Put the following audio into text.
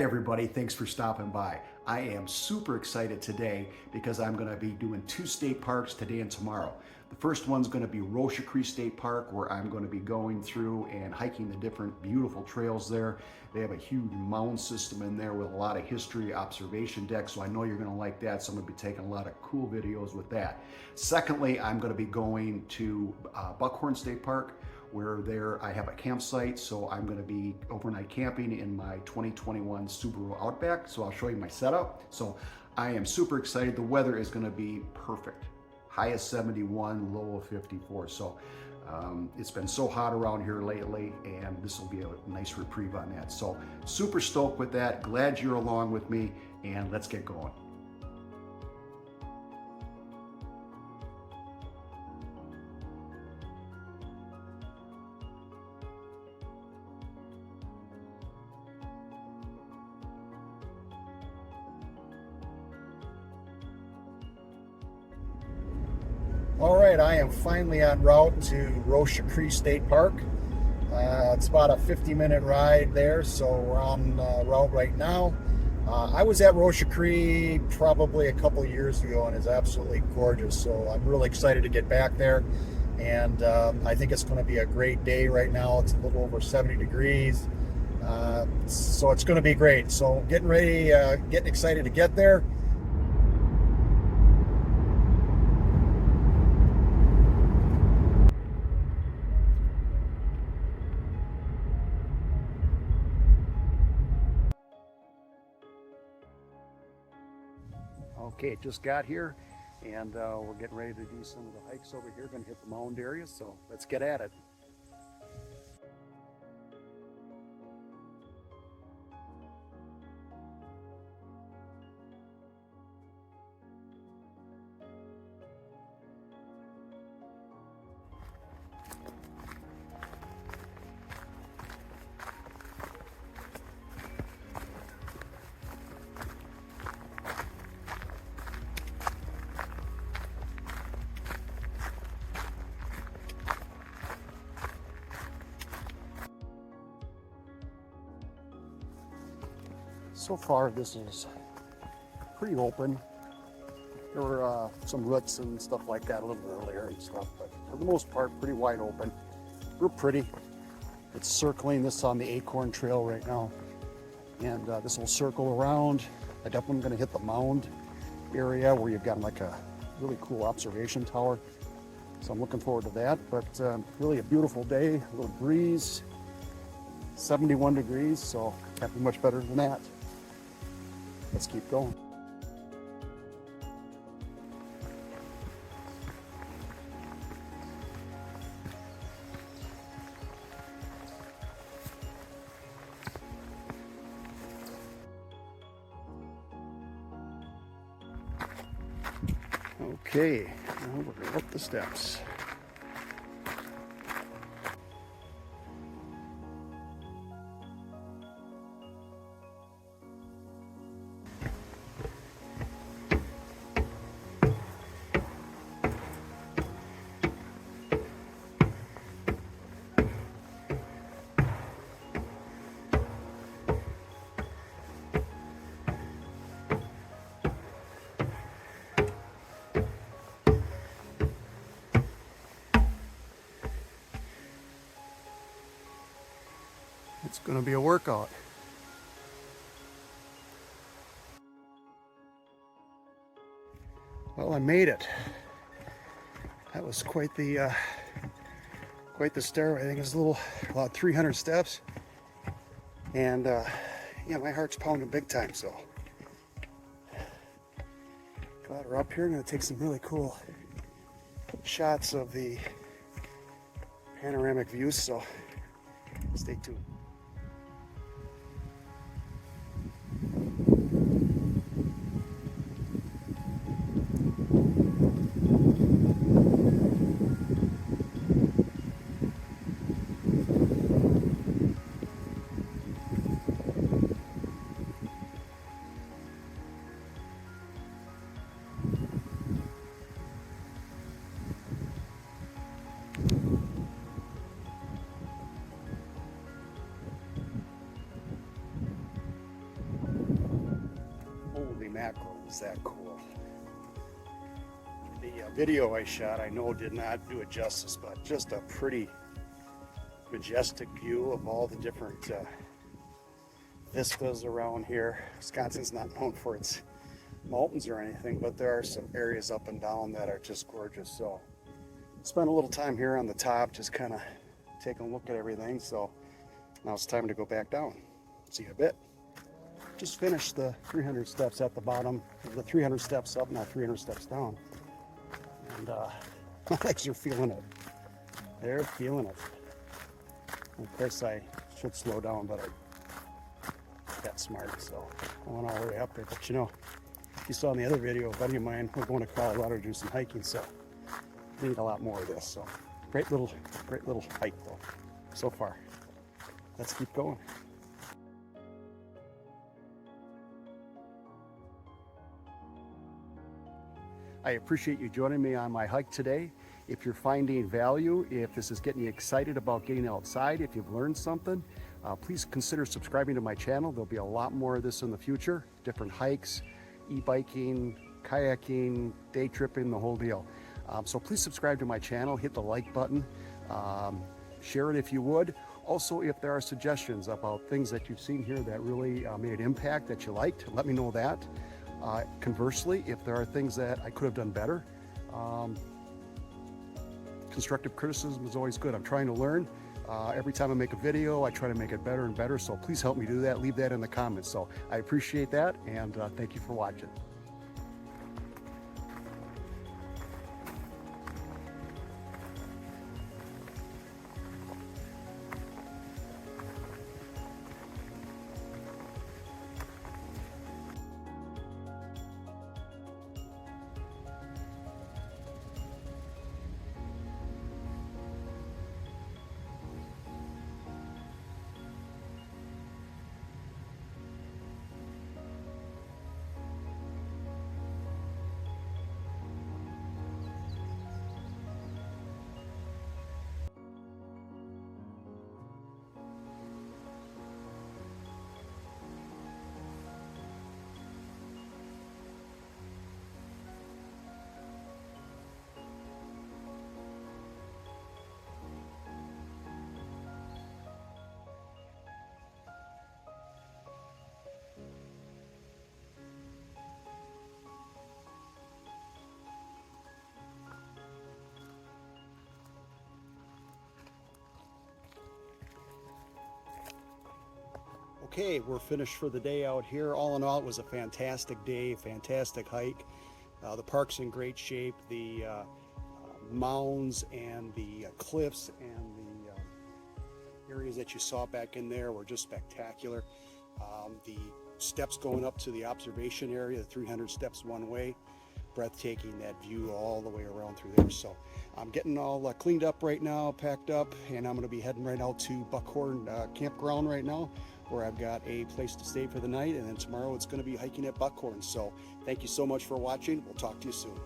Hey everybody, thanks for stopping by. I am super excited today because I'm going to be doing two state parks today and tomorrow. The first one's going to be Roche-A-Cri State Park, where I'm going to be going through and hiking the different beautiful trails there. They have a huge mound system in there with a lot of history, observation decks, so I know you're going to like that, so I'm going to be taking a lot of cool videos with that. Secondly, I'm going to be going to Buckhorn State Park, where there I have a campsite, so I'm going to be overnight camping in my 2021 Subaru Outback. So I'll show you my setup. So I am super excited. The weather is going to be perfect. High of 71, low of 54. So it's been so hot around here lately, and this will be a nice reprieve on that. So super stoked with that. Glad you're along with me, and let's get going. All right, I am finally en route to Roche-A-Cri State Park. It's about a 50-minute ride there, so we're on route right now. I was at Roche-A-Cri probably a couple of years ago, and it's absolutely gorgeous, so I'm really excited to get back there. And I think it's going to be a great day right now. It's a little over 70 degrees, so it's going to be great. So getting ready, getting excited to get there. Okay, just got here, and we're getting ready to do some of the hikes over here. Going to hit the mound area, so let's get at it. So far, this is pretty open. There were some roots and stuff like that a little earlier and stuff, but for the most part, pretty wide open. Real pretty. It's circling this on the Acorn Trail right now, and this will circle around. I definitely going to hit the mound area where you've got like a really cool observation tower. So I'm looking forward to that. But really a beautiful day, a little breeze, 71 degrees, so can't be much better than that. Let's keep going. Okay, now we're going up the steps. It's going to be a workout. Well, I made it. That was quite the stairway. I think it's about 300 steps, and yeah, my heart's pounding big time. So glad we're up here. I'm going to take some really cool shots of the panoramic views. So stay tuned. mackerel, is that cool. The video I shot, I know did not do it justice, but just a pretty majestic view of all the different vistas around here. Wisconsin's not known for its mountains or anything, but there are some areas up and down that are just gorgeous. So spent a little time here on the top just kind of taking a look at everything. So now it's time to go back down. See you in a bit. Just finished the 300 steps at the bottom, the 300 steps up, now 300 steps down. And my legs are feeling it. They're feeling it. Of course, I should slow down, but I got smart, so I went all the way up there. But you know, you saw in the other video, a buddy of mine, we're going to Colorado to do some hiking, so we need a lot more of this. So great little hike though, so far. Let's keep going. I appreciate you joining me on my hike today. If you're finding value, if this is getting you excited about getting outside, if you've learned something, please consider subscribing to my channel. There'll be a lot more of this in the future, different hikes, e-biking, kayaking, day tripping, the whole deal. So please subscribe to my channel, hit the like button, share it if you would. Also, if there are suggestions about things that you've seen here that really made an impact that you liked, let me know that. Conversely, if there are things that I could have done better, constructive criticism is always good. I'm trying to learn. Every time I make a video, I try to make it better and better. So please help me do that. Leave that in the comments. So I appreciate that, and thank you for watching. Okay, we're finished for the day out here. All in all, it was a fantastic day, fantastic hike. The park's in great shape. The mounds and the cliffs and the areas that you saw back in there were just spectacular. The steps going up to the observation area, the 300 steps one way, breathtaking, that view all the way around through there. So I'm getting all cleaned up right now, packed up, and I'm going to be heading right out to Buckhorn Campground right now, where I've got a place to stay for the night, and then tomorrow it's going to be hiking at Buckhorn. So thank you so much for watching. We'll talk to you soon.